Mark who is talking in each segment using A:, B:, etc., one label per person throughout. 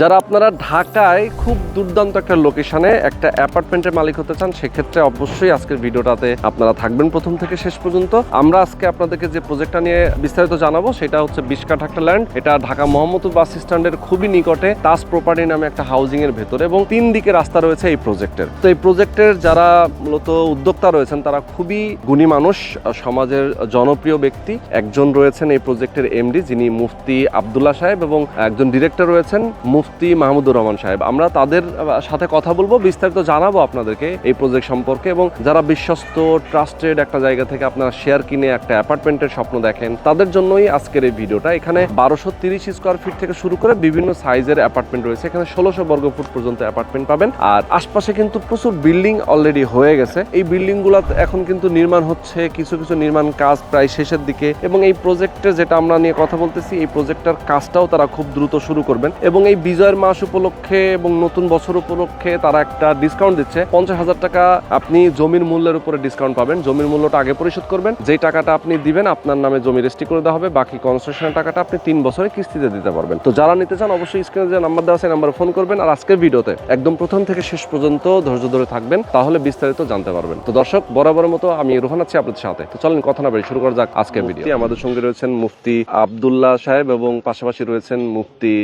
A: যারা আপনারা ঢাকায় খুব দুর্দান্ত একটা লোকেশনে একটা অ্যাপার্টমেন্টের মালিক হতে চান, সেক্ষেত্রে অবশ্যই আজকের ভিডিওটাতে আপনারা থাকবেন প্রথম থেকে শেষ পর্যন্ত। আমরা আজকে আপনাদেরকে যে প্রজেক্টটা নিয়ে বিস্তারিত জানাবো সেটা হচ্ছে 20 কাঠা একটা ল্যান্ড। এটা ঢাকা মোহাম্মদপুর বাস স্ট্যান্ডের খুবই নিকটে তাজ প্রপার্টি নামে একটা হাউজিং এর ভেতরে, এবং 3 দিকে রাস্তা রয়েছে এই প্রজেক্টের। তো এই প্রজেক্টের যারা মূলত উদ্যোক্তা রয়েছেন তারা খুবই গুণী মানুষ, সমাজের জনপ্রিয় ব্যক্তি। একজন রয়েছেন এই প্রজেক্টের এমডি, যিনি মুফতি আব্দুল্লাহ সাহেব, এবং একজন ডিরেক্টর রয়েছেন মুফতি মাহমুদুর রহমান সাহেব। আমরা তাদের সাথে কথা বলবো, বিস্তারিত জানাবো আপনাদেরকে এই প্রজেক্ট সম্পর্কে। এবং যারা বিশ্বস্ত ট্রাস্টেড একটা জায়গা থেকে আপনারা শেয়ার কিনে একটা অ্যাপার্টমেন্টের স্বপ্ন দেখেন, তাদের জন্যই আজকের এই ভিডিওটা। এখানে 1230 স্কোয়ার ফিট থেকে শুরু করে বিভিন্ন সাইজের অ্যাপার্টমেন্ট রয়েছে। এখানে 1600 বর্গ ফুট পর্যন্ত অ্যাপার্টমেন্ট পাবেন। আর আশপাশে কিন্তু প্রচুর বিল্ডিং অলরেডি হয়ে গেছে। এই বিল্ডিং গুলো এখন কিন্তু নির্মাণ হচ্ছে, কিছু কিছু নির্মাণ কাজ প্রায় শেষের দিকে। এবং এই প্রজেক্টে যেটা আমরা নিয়ে কথা বলতেছি, এই প্রজেক্টটার কাজটাও তারা খুব দ্রুত শুরু করবেন। এবং এই বিজয়ের মাস উপলক্ষে এবং নতুন বছর উপলক্ষে তারা একটা ডিসকাউন্ট দিচ্ছে। 50,000 টাকা আপনি জমির মূল্যের উপরে ডিসকাউন্ট পাবেন। জমির মূল্যটা আগে পরিশোধ করবেন, যেই টাকাটা আপনি দিবেন আপনার নামে জমি রেজিস্ট্রি করে দেওয়া হবে। বাকি কনস্ট্রাকশনের টাকাটা আপনি 3 বছরে কিস্তিতে দিতে পারবেন। তো যারা নিতে চান অবশ্যই স্ক্রিনে যে নাম্বার দেওয়া আছে নাম্বারে ফোন করবেন। আর আজকের ভিডিওতে একদম প্রথম থেকে শেষ পর্যন্ত ধৈর্য ধরে থাকবেন, তাহলে বিস্তারিত জানতে পারবেন। তো দর্শক, বরাবরের মতো আমি রোহান আছি আপনাদের সাথে। তো চলেন কথা না বেরিয়ে শুরু করা যাক আজকের ভিডিও। আমাদের সঙ্গে রয়েছেন মুফতি আব্দুল্লাহ সাহেব এবং পাশাপাশি রয়েছেন মুফতি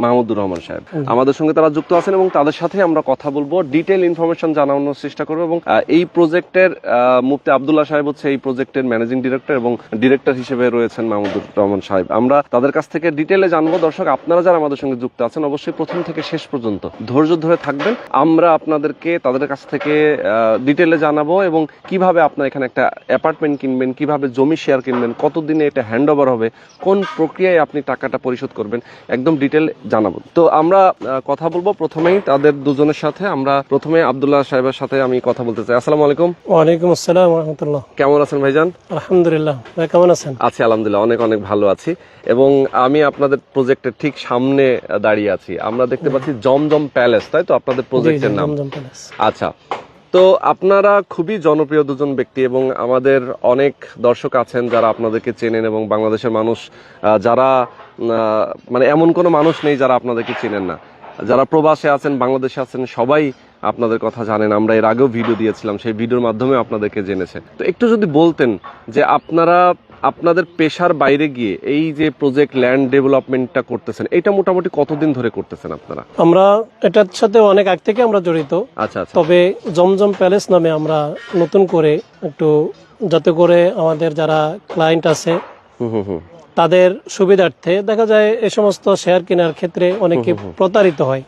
A: মাহমুদুর রহমান সাহেব। আমাদের সঙ্গে তারা যুক্ত আছেন এবং তাদের সাথে আমরা কথা বলবো, ডিটেইল ইনফরমেশন জানানোর চেষ্টা করবো। এবং এই প্রজেক্টের মুফতি আব্দুল্লাহ সাহেব হচ্ছে এই প্রজেক্টের ম্যানেজিং ডিরেক্টর, এবং ডিরেক্টর হিসেবে রয়েছেন মাহমুদুর রহমান সাহেব। আমরা তাদের কাছ থেকে ডিটেইলে জানবো। দর্শক, আপনারা যারা আমাদের সঙ্গে যুক্ত আছেন অবশ্যই প্রথম থেকে শেষ পর্যন্ত ধৈর্য ধরে থাকবেন। আমরা আপনাদেরকে তাদের কাছ থেকে ডিটেইলে জানাবো, এবং কিভাবে আপনারা এখানে একটা অ্যাপার্টমেন্ট কিনবেন, কিভাবে জমি শেয়ার কিনবেন, কতদিনে এটা হ্যান্ড ওভার হবে, কোন প্রক্রিয়ায় আপনি টাকাটা পরিশোধ করবেন, একদম ডিটেইল জানাবো। তো আমরা কথা বলবো প্রথমেই তাদের দুজনের সাথে। আমরা প্রথমে আব্দুল্লাহ সাহেবের সাথে আমি কথা বলতে চাই। আসসালামু আলাইকুম।
B: ওয়ালাইকুম আসসালাম ওয়া রাহমাতুল্লাহ।
A: কেমন আছেন ভাইজান?
B: আলহামদুলিল্লাহ। ভাই কেমন আছেন?
A: আছি আলহামদুলিল্লাহ, অনেক অনেক ভালো আছি। এবং আমি আপনাদের প্রজেক্টের ঠিক সামনে দাঁড়িয়ে আছি। আমরা দেখতে পাচ্ছি জমজম প্যালেস, তাই তো আপনাদের প্রজেক্টের নাম?
B: জমজম প্যালেস।
A: আচ্ছা, তো আপনারা খুবই জনপ্রিয় দুজন ব্যক্তি, এবং আমাদের অনেক দর্শক আছেন যারা আপনাদেরকে চেনেন, এবং বাংলাদেশের মানুষ যারা মানে এমন কোনো মানুষ নেই যারা আপনাদেরকে চেনেন না। যারা প্রবাসে আছেন, বাংলাদেশে আছেন, সবাই আপনাদের কথা জানেন। আমরা এর আগেও ভিডিও দিয়েছিলাম, সেই ভিডিওর মাধ্যমে আপনাদেরকে জেনেছে। তো একটু যদি বলতেন যে আপনারা আপনাদের পেশার বাইরে গিয়ে এই যে প্রজেক্ট ল্যান্ড ডেভেলপমেন্টটা করতেছেন, এটা মোটামুটি কতদিন ধরে করতেছেন আপনারা?
B: আমরা এটার সাথে অনেক আগ থেকে আমরা জড়িত।
A: আচ্ছা আচ্ছা।
B: তবে জমজম প্যালেস নামে আমরা নতুন করে একটু, যাতে করে আমাদের যারা ক্লায়েন্ট আছে তাদের সুবিধার্থে, দেখা যায় এই সমস্ত শেয়ার কেনার ক্ষেত্রে অনেকে প্রতারিত হয়।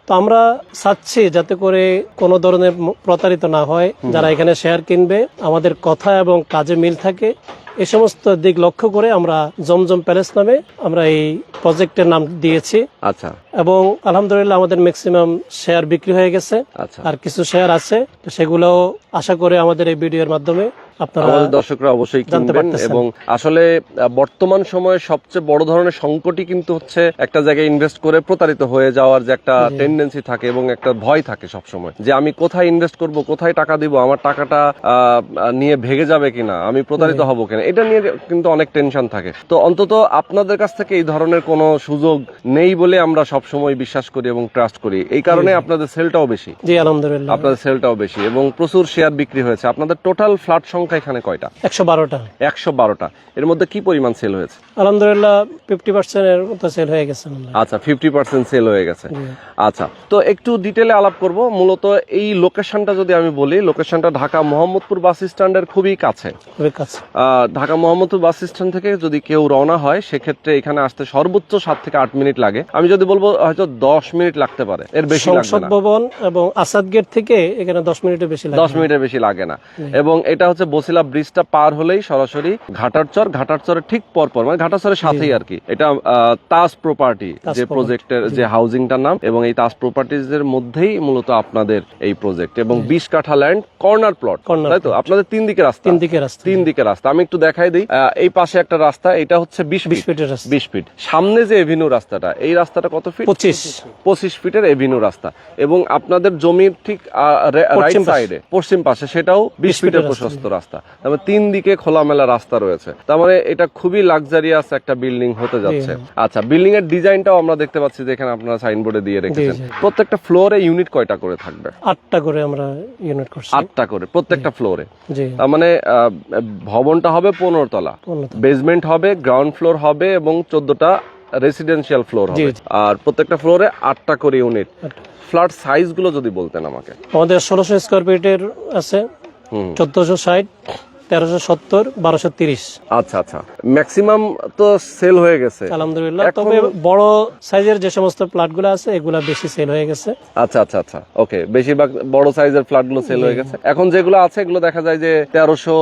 B: তো আমরা চাচ্ছি যাতে করে কোনো ধরনের প্রতারিত না হয়, যারা এখানে শেয়ার কিনবে আমাদের কথা এবং কাজে মিল থাকে, এই সমস্ত দিক লক্ষ্য করে আমরা জমজম প্যালেস নামে আমরা এই প্রজেক্টের নাম দিয়েছি।
A: আচ্ছা।
B: এবং আলহামদুলিল্লাহ আমাদের ম্যাক্সিমাম শেয়ার বিক্রি হয়ে গেছে।
A: আচ্ছা।
B: আর কিছু শেয়ার আছে, সেগুলো আশা করে আমাদের এই ভিডিওর মাধ্যমে
A: আমাদের দর্শকরা অবশ্যই কিনবেন। এবং আসলে বর্তমান সময়ে সবচেয়ে বড় ধরনের সংকটই কিন্তু হচ্ছে একটা জায়গায় ইনভেস্ট করে প্রতারিত হয়ে যাওয়ার যে একটা টেন্ডেন্সি থাকে, এবং একটা ভয় থাকে সব সময় যে আমি কোথায় ইনভেস্ট করব, কোথায় টাকা দিব, আমার টাকাটা নিয়ে ভেঙে যাবে কিনা, আমি প্রতারিত হব কিনা, এটা নিয়ে কিন্তু অনেক টেনশন থাকে। তো অন্তত আপনাদের কাছ থেকে এই ধরনের কোনো সুযোগ নেই বলে আমরা সব সময় বিশ্বাস করি এবং ট্রাস্ট করি। এই কারণে আপনাদের সেলটাও বেশি।
B: জি আলহামদুলিল্লাহ,
A: আপনাদের সেলটাও বেশি এবং প্রচুর শেয়ার বিক্রি হয়েছে। আপনাদের টোটাল ফ্ল্যাট সংখ্যা এখানে কয়টা?
B: 112টা।
A: 112টা। এর মধ্যে কি পরিমাণ সেল হয়েছে?
B: আলহামদুলিল্লাহ 50% এর মতো সেল হয়ে গেছে।
A: আচ্ছা, 50% সেল হয়ে গেছে। আচ্ছা, তো একটু ডিটেইলে আলাপ করব। মূলত এই লোকেশনটা যদি আমি বলি, লোকেশনটা ঢাকা মোহাম্মদপুর বাস স্ট্যান্ডের খুবই কাছে। ঢাকা মোহাম্মদপুর বাস স্ট্যান্ড থেকে যদি কেউ রওনা হয়, সেক্ষেত্রে এখানে আসতে সর্বোচ্চ 7 থেকে 8 মিনিট লাগে। আমি যদি বলবো হয়তো 10 মিনিট লাগতে পারে, এর বেশি লাগবে না। সংসদ ভবন এবং আসাদ গেট থেকে এখানে 10 মিনিটের বেশি লাগে। 10 মিনিটের বেশি লাগে না। এবং এটা হচ্ছে বসিলা ব্রিজটা পার হলেই সরাসরি ঘাটারচর, ঘাটারচরের ঠিক পরপর, মানে ঘাটারচরের সাথেই আর কি। এটা তাজ প্রপার্টি যে প্রজেক্টের যে হাউজিংটার নাম, এবং এই তাজ প্রপার্টিজ এর মধ্যেই মূলত আপনাদের এই প্রজেক্ট। এবং 20 কাঠা ল্যান্ড, কর্নার প্লট, তাই তো? আপনাদের 3 দিকে রাস্তা। 3 দিকে রাস্তা। আমি একটু দেখাই দিই। এই পাশে একটা রাস্তা, এটা হচ্ছে 20 ফিটের রাস্তা। 20 ফিট। সামনে যে এভিনিউ রাস্তাটা, এই রাস্তাটা কত ফিট? 25 ফিটের এভিনিউ রাস্তা। এবং আপনাদের জমির ঠিক রাইট সাইডে পশ্চিম পাশে, সেটাও 20 ফিটের প্রশস্ত রাস্তা। রাস্তা, তার মানে 3 দিকে খোলামেলা রাস্তা রয়েছে, তার মানে এটা খুবই লাক্সারিয়াস একটা বিল্ডিং হতে যাচ্ছে। আচ্ছা, বিল্ডিং এর ডিজাইনটাও আমরা দেখতে পাচ্ছি যে এখানে আপনারা সাইনবোর্ডে দিয়ে রেখেছেন। প্রত্যেকটা ফ্লোরে ইউনিট কয়টা করে থাকবে?
B: 8টা করে আমরা ইউনিট করছি।
A: 8টা করে প্রত্যেকটা ফ্লোরে।
B: জি,
A: তার মানে ভবনটা হবে 15 তলা, বেসমেন্ট হবে, গ্রাউন্ড ফ্লোর হবে এবং 14টা রেসিডেন্সিয়াল ফ্লোর হবে। আর প্রত্যেকটা ফ্লোরে 8টা করে ইউনিট। ফ্ল্যাট সাইজ গুলো যদি বলতেন আমাকে।
B: আমাদের 1600 স্কয়ার ফিটের আছে, 1460, 1370, 1230।
A: আচ্ছা আচ্ছা, ম্যাক্সিমাম তো সেল হয়ে গেছে
B: আলহামদুলিল্লাহ, তবে বড় সাইজের যে সমস্ত ফ্ল্যাটগুলো আছে এগুলা বেশি সেল হয়ে গেছে।
A: আচ্ছা আচ্ছা আচ্ছা, ওকে, বেশিরভাগ বড় সাইজের ফ্ল্যাটগুলো সেল হয়ে গেছে। এখন যেগুলো আছে এগুলো দেখা যায় যে 1300,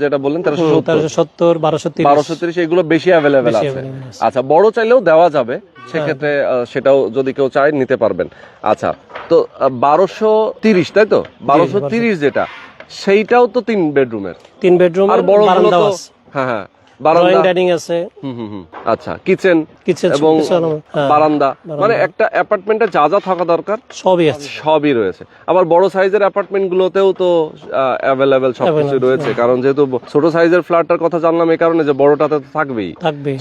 A: যেটা বললেন
B: 1370,
A: 1230 এগুলো বেশি অ্যাভেলেবেল আছে। আচ্ছা, বড় চাইলেও দেওয়া যাবে, সেক্ষেত্রে সেটাও যদি কেউ চায় নিতে পারবেন। আচ্ছা, তো 1230, তাই তো? 1230 যেটা, সেইটাও তো 3 বেডরুমের।
B: 3 বেডরুম
A: আর বড়
B: বারান্দা আছে।
A: হ্যাঁ হ্যাঁ,
B: বারান্দা, ডাইনিং আছে।
A: আচ্ছা, কিচেন এবং বারান্দা, মানে একটা অ্যাপার্টমেন্টে যা যা থাকা দরকার
B: সবই আছে,
A: সবই রয়েছে। আবার বড় সাইজের অ্যাপার্টমেন্ট গুলোতেও তো অ্যাভেলেবেল সবকিছু রয়েছে, কারণ যেহেতু ছোট সাইজের ফ্ল্যাটটার কথা জানলাম এই কারণে যে বড়টাতে তো থাকবেই,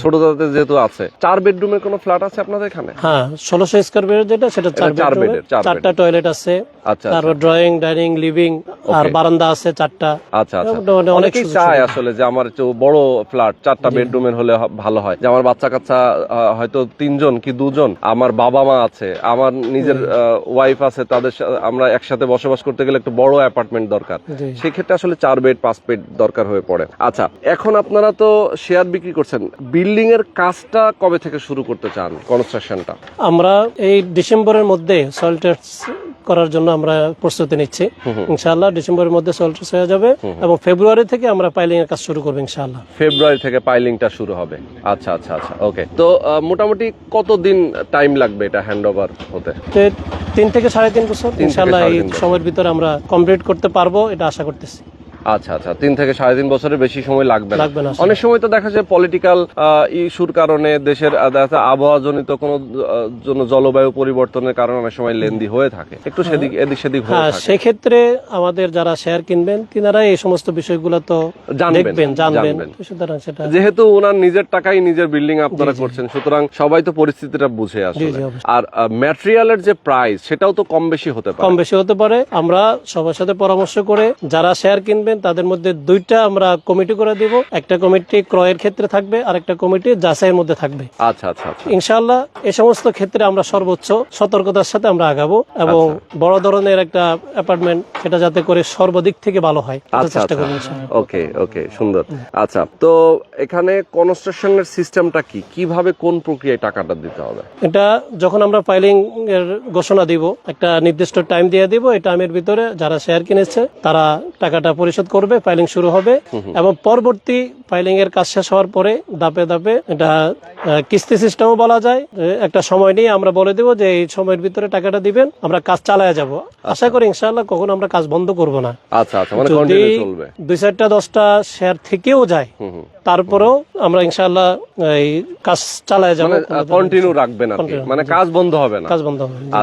A: ছোটটাতে যেহেতু আছে। 4 বেডরুমের কোনো ফ্ল্যাট আছে আপনাদের এখানে?
B: হ্যাঁ, 1600 স্কয়ার ফিটের যেটা, সেটা 4 বেডের, 4টা টয়লেট আছে।
A: আচ্ছা,
B: তারপর ড্রয়িং, ডাইনিং, লিভিং আর বারান্দা আছে 4টা।
A: আচ্ছা আচ্ছা, অনেকেই চায় আসলে যে আমার একটু বড় ফ্ল্যাট 4টা বেডরুমের হলে ভালো হয়, যে আমার বাচ্চা কাচ্চা হয়তো 3 জন কি 2 জন, আমার বাবা মা আছে, আমার নিজের ওয়াইফ আছে, তাদের আমরা একসাথে বসবাস করতে গেলে একটু বড় অ্যাপার্টমেন্ট দরকার। সেই ক্ষেত্রে আসলে 4 বেড 5 বেড দরকার হয়ে পড়ে। আচ্ছা, এখন আপনারা তো শেয়ার বিক্রি করছেন, বিল্ডিং এর কাজটা কবে থেকে শুরু করতে চান, কনস্ট্রাকশনটা?
B: আমরা এই ডিসেম্বরের মধ্যে সয়েল টেস্ট করার জন্য আমরা প্রস্তুতি নিচ্ছি। ইনশাআল্লাহ ডিসেম্বরের মধ্যে সয়েল টেস্ট হয়ে যাবে এবং ফেব্রুয়ারি থেকে আমরা পাইলিং এর কাজ শুরু করব ইনশাআল্লাহ। ফেব্রুয়ারি
A: থেকে পাইলিংটা শুরু হবে। আচ্ছা আচ্ছা আচ্ছা, ওকে। তো মোটামুটি কতদিন টাইম লাগবে এটা হ্যান্ডওভার হতে?
B: 3 থেকে 3.5 বছর ইনশাআল্লাহ এই সময়ের ভিতরে আমরা কমপ্লিট করতে পারবো, এটা আশা করতেছি।
A: আচ্ছা আচ্ছা, 3 থেকে 3.5 বছরের বেশি সময় লাগবে না। অনেক সময় তো দেখা যায় পলিটিক্যাল ইস্যুর কারণে, দেশের আবহাওয়া জনিত কোনো জন্য জলবায়ু পরিবর্তনের কারণে অনেক সময় লেন্দি হয়ে থাকে, একটু এদিক সেদিক হয়ে থাকে।
B: সেই ক্ষেত্রে আমাদের যারা শেয়ার কিনবেন তিনারা এই সমস্ত বিষয়গুলো তো জানবেন। সুতরাং সেটা,
A: যেহেতু ওনার নিজের টাকায় নিজের বিল্ডিং আপনারা করছেন, সুতরাং সবাই তো পরিস্থিতিটা বুঝে আসলে। আর ম্যাটেরিয়ালের যে প্রাইস, সেটাও তো কম বেশি হতে পারে। আমরা সবার সাথে পরামর্শ করে যারা শেয়ার কিনবেন তাদের মধ্যে 2টা আমরা কমিটি করে দিব। একটা কমিটি ক্রয়ের ক্ষেত্রে থাকবে আর একটা কমিটি যাচাইয়ের মধ্যে থাকবে। আচ্ছা আচ্ছা,
B: ইনশাআল্লাহ এই সমস্ত ক্ষেত্রে আমরা সর্বোচ্চ সতর্কতার সাথে আমরা আগাবো এবং বড় ধরনের একটা অ্যাপার্টমেন্ট, সেটা যাতে করে সর্বদিক থেকে ভালো হয় চেষ্টা করব ইনশাআল্লাহ।
A: ওকে ওকে, সুন্দর। আচ্ছা, তো এখানে কনস্ট্রাকশনের সিস্টেমটা কি, কিভাবে কোন প্রক্রিয়ায় টাকাটা দিতে হবে?
B: এটা যখন আমরা ফাইলিং এর ঘোষণা দিব, একটা নির্দিষ্ট টাইম দিয়ে দিব, এই টাইমের ভিতরে যারা শেয়ার কিনেছে তারা টাকাটা পরিশোধ করবে, ফাইলিং শুরু হবে এবং পরবর্তী ফাইলিং এর কাজ শেষ হওয়ার পরে ধাপে ধাপে এটা কিস্তি সিস্টেমও বলা যায়, একটা সময় নিয়ে আমরা বলে দেব যে এই সময়ের ভিতরে টাকাটা দিবেন, আমরা কাজ চালায় যাব। আশা করি ইনশাআল্লাহ কখনো আমরা কাজ বন্ধ করব না।
A: আচ্ছা আচ্ছা, মানে কন্টিনিউ চলবে।
B: 2-4টা 10টা শেয়ার থেকেও যায়, তারপরেও আমরা ইনশাআল্লাহ এই কাজ চালায় যাব,
A: কন্টিনিউ রাখবেন আপনি, মানে কাজ বন্ধ হবে না।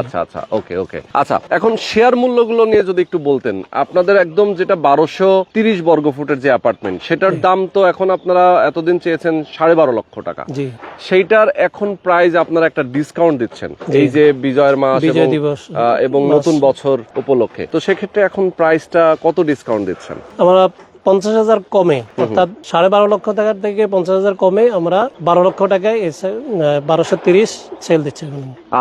A: আচ্ছা আচ্ছা, ওকে ওকে। আচ্ছা, এখন শেয়ার মূল্যগুলো নিয়ে যদি একটু বলতেন। আপনাদের একদম যেটা 1230 বর্গ ফুটের যে অ্যাপার্টমেন্ট, সেটার দাম তো এখন আপনারা এতদিন চেয়েছেন 12.5 লক্ষ টাকা। সেইটার এখন প্রাইস আপনারা একটা ডিসকাউন্ট দিচ্ছেন এই যে বিজয়ের মাস এবং নতুন বছর উপলক্ষে, তো সেক্ষেত্রে এখন প্রাইসটা কত ডিসকাউন্ট দিচ্ছেন?
B: আমরা 50,000 কমে, অর্থাৎ 12.5 লক্ষ টাকার থেকে 50,000 কমে আমরা 12 লক্ষ টাকায় 1230 সেল দিচ্ছি।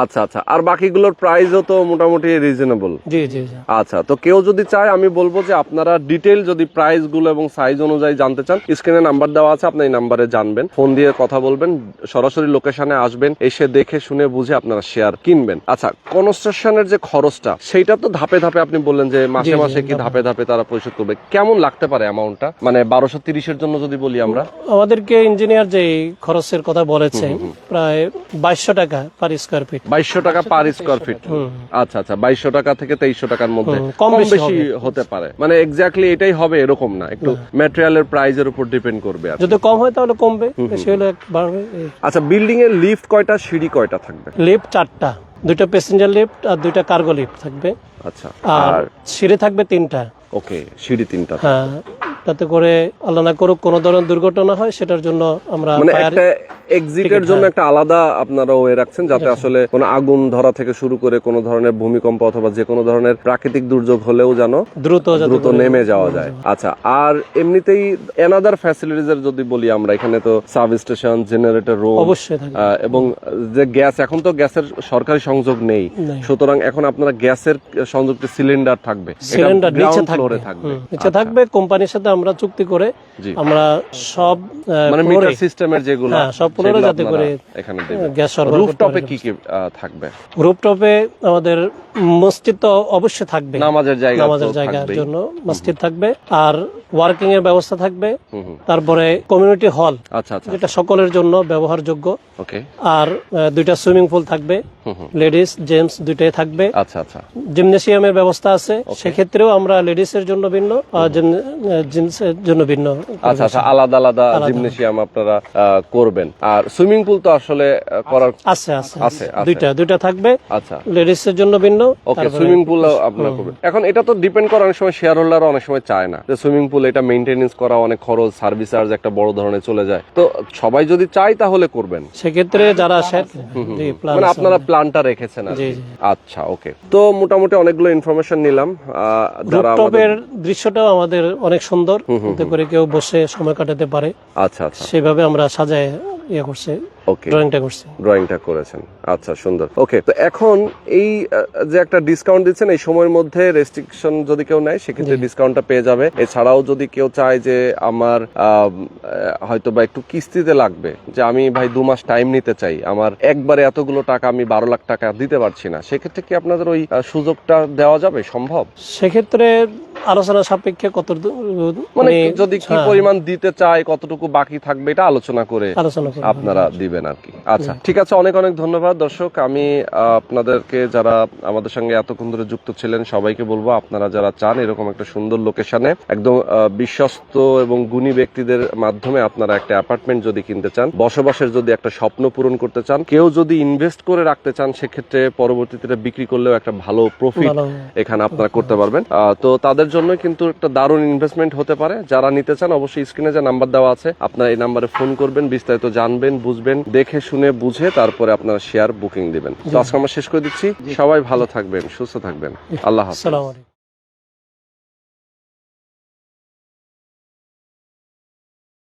A: আচ্ছা আচ্ছা, আর বাকিগুলোর প্রাইসও তো মোটামুটি রিজনেবল।
B: জি জি।
A: আচ্ছা, তো কেউ যদি চায়, আমি বলবো যে আপনারা ডিটেইল যদি প্রাইস গুলো এবং সাইজ অনুযায়ী জানতে চান, স্ক্রিনে নাম্বার দেওয়া আছে, আপনি এই নাম্বারে জানবেন, ফোন দিয়ে কথা বলবেন, সরাসরি লোকেশনে আসবেন, এসে দেখে শুনে বুঝে আপনারা শেয়ার কিনবেন। আচ্ছা, কনস্ট্রাকশনের যে খরচটা, সেইটা তো ধাপে ধাপে আপনি বললেন যে মাসে মাসে কি ধাপে ধাপে তারা পরিশোধ করবে, কেমন লাগতে পারে অ্যামাউন্টটা? মানে 1230 এর জন্য যদি বলি আমরা,
B: আমাদেরকে ইঞ্জিনিয়ার যে খরচের কথা বলেছে প্রায় 2200 টাকা পার স্কয়ার ফিট।
A: 2200 টাকা পার স্কয়ার ফিট। আচ্ছা আচ্ছা, 2200 টাকা থেকে 2300 টাকার মধ্যে কম বেশি হতে পারে, মানে এক্স্যাক্টলি এটাই হবে এরকম না, একটু ম্যাটেরিয়ালের প্রাইসের উপর ডিপেন্ড করবে।
B: যদি কম হয় তাহলে কমবে, বেশি হলে বাড়বে।
A: আচ্ছা, বিল্ডিং এর লিফট কয়টা, সিঁড়ি কয়টা থাকবে?
B: লিফট 4টা, 2টা প্যাসেঞ্জার লিফট আর 2টা কার্গো লিফট থাকবে।
A: আচ্ছা,
B: আর সিঁড়ি থাকবে 3টা।
A: ওকে, সিঁড়ি 3টা।
B: হ্যাঁ, যাতে করে আল্লাহ না করুক কোনো ধরনের দুর্ঘটনা হয়, সেটার জন্য আমরা
A: মানে
B: ফায়ার
A: একটা এক্সিটের জন্য একটা আলাদা আপনারা ওয়ে রাখছেন, যাতে আসলে কোনো আগুন ধরা থেকে শুরু করে কোনো ধরনের ভূমিকম্প অথবা যে কোনো ধরনের প্রাকৃতিক দুর্যোগ হলেও যেন
B: দ্রুত
A: নেমে যাওয়া যায়। আচ্ছা, আর এমনিতেই এনাদার ফ্যাসিলিটিস এর যদি বলি আমরা, এখানে তো সাব স্টেশন, জেনারেটর রুম
B: অবশ্যই থাকে।
A: এবং যে গ্যাস, এখন তো গ্যাসের সরকারি সংযোগ নেই, সুতরাং এখন আপনারা গ্যাসের সংযুক্ত সিলিন্ডার থাকবে,
B: সিলিন্ডার নিচে
A: ফ্লোরে
B: থাকবে,
A: থাকবে।
B: নিচে থাকবে। কোম্পানির সাথে আমরা চুক্তি করে
A: জি।
B: আমরা সব
A: মানে মিটার সিস্টেমের যেগুলো,
B: সব ফ্লোরে যাতে করে
A: এখানে দেবেন।
B: গ্যাস সরবরাহ করতে
A: রুফটপে
B: পারে।
A: কি কি থাকবে?
B: রুফটপে আমাদের মসজিদ তো অবশ্যই থাকবে,
A: নামাজের জায়গা,
B: নামাজের জায়গার জন্য মসজিদ থাকবে, আর ওয়ার্কিং এর ব্যবস্থা থাকবে, তারপরে কমিউনিটি হল,
A: আচ্ছা আচ্ছা,
B: যেটা সকলের জন্য ব্যবহারযোগ্য,
A: ওকে,
B: আর দুইটা সুইমিং পুল থাকবে, লেডিস জেন্টস দুইটাই থাকবে।
A: আচ্ছা আচ্ছা,
B: জিমনেসিয়ামের ব্যবস্থা আছে, সেক্ষেত্রেও আমরা লেডিস এর জন্য ভিন্ন আর জেন্টস এর জন্য ভিন্ন।
A: আচ্ছা আচ্ছা, আলাদা আলাদা জিমনেসিয়াম আপনারা করবেন। আর সুইমিং পুল তো আসলে করার
B: আছে দুইটা থাকবে।
A: আচ্ছা,
B: লেডিস এর জন্য ভিন্ন।
A: ওকে, সুইমিং পুল আপনারা করবেন। এখন এটা তো ডিপেন্ড করে, অনেক সময় শেয়ার হোল্ডাররা অনেক সময় চায় না যে সুইমিং পুল এটা মেইনটেনেন্স করা অনেক খরচ, সার্ভিস চার্জ একটা বড় ধরনের চলে যায়, তো সবাই যদি চায় তাহলে করবেন।
B: সেক্ষেত্রে যারা
A: মানে আপনারা প্ল্যানটা রেখেছেন আর কি। আচ্ছা, ওকে, তো মোটামুটি অনেকগুলো ইনফরমেশন নিলাম।
B: রুফটপের দৃশ্যটাও আমাদের অনেক সুন্দর, যাতে করে কেউ বসে সময় কাটাতে পারে।
A: আচ্ছা আচ্ছা,
B: সেভাবে আমরা সাজায় করছে,
A: ওকে,
B: ড্রয়িংটা
A: করেছেন। আচ্ছা, সুন্দর। ওকে, তো এখন এই যে একটা ডিসকাউন্ট দিচ্ছেন, এই সময়ের মধ্যে রেস্ট্রিকশন যদি কেউ নেয় সেক্ষেত্রে ডিসকাউন্টটা পেয়ে যাবে। এছাড়াও যদি কেউ চায় যে আমার হয়তো বা একটু কিস্তিতে লাগবে, যে আমি ভাই 2 মাস টাইম নিতে চাই, আমার একবারে এতগুলো টাকা আমি 12 লাখ টাকা দিতে পারছি না, সেক্ষেত্রে কি আপনাদের ওই সুযোগটা দেওয়া যাবে? সম্ভব?
B: সেক্ষেত্রে আলোচনা সাপেক্ষে কত
A: মানে যদি কি পরিমাণ দিতে চায়, কতটুকু বাকি থাকবে, এটা আলোচনা করে আপনারা দিবেন আর কি। আচ্ছা, ঠিক আছে, অনেক অনেক ধন্যবাদ। দর্শক, আমি আপনাদেরকে, যারা আমাদের সঙ্গে এতক্ষণ ধরে যুক্ত ছিলেন, সবাইকে বলবো, আপনারা যারা চান এরকম একটা সুন্দর লোকেশনে একদম বিশ্বস্ত এবং গুণী ব্যক্তিদের মাধ্যমে আপনারা একটা অ্যাপার্টমেন্ট যদি কিনতে চান, বসবাসের যদি একটা স্বপ্ন পূরণ করতে চান, কেউ যদি ইনভেস্ট করে রাখতে চান, সেক্ষেত্রে পরবর্তীতে বিক্রি করলেও একটা ভালো প্রফিট এখানে আপনারা করতে পারবেন। তো তাদের জন্য কিন্তু একটা দারুণ ইনভেস্টমেন্ট হতে পারে। যারা নিতে চান অবশ্যই স্ক্রিনে যে নাম্বার দেওয়া আছে, আপনারা এই নাম্বারে ফোন করবেন, বিস্তারিত জানবেন, বুঝবেন, দেখে শুনে বুঝে তারপরে আপনারা শেয়ার বুকিং দিবেন। তো আজকে আমরা শেষ করে দিচ্ছি। সবাই ভালো থাকবেন, সুস্থ থাকবেন। আল্লাহ হাফেজ।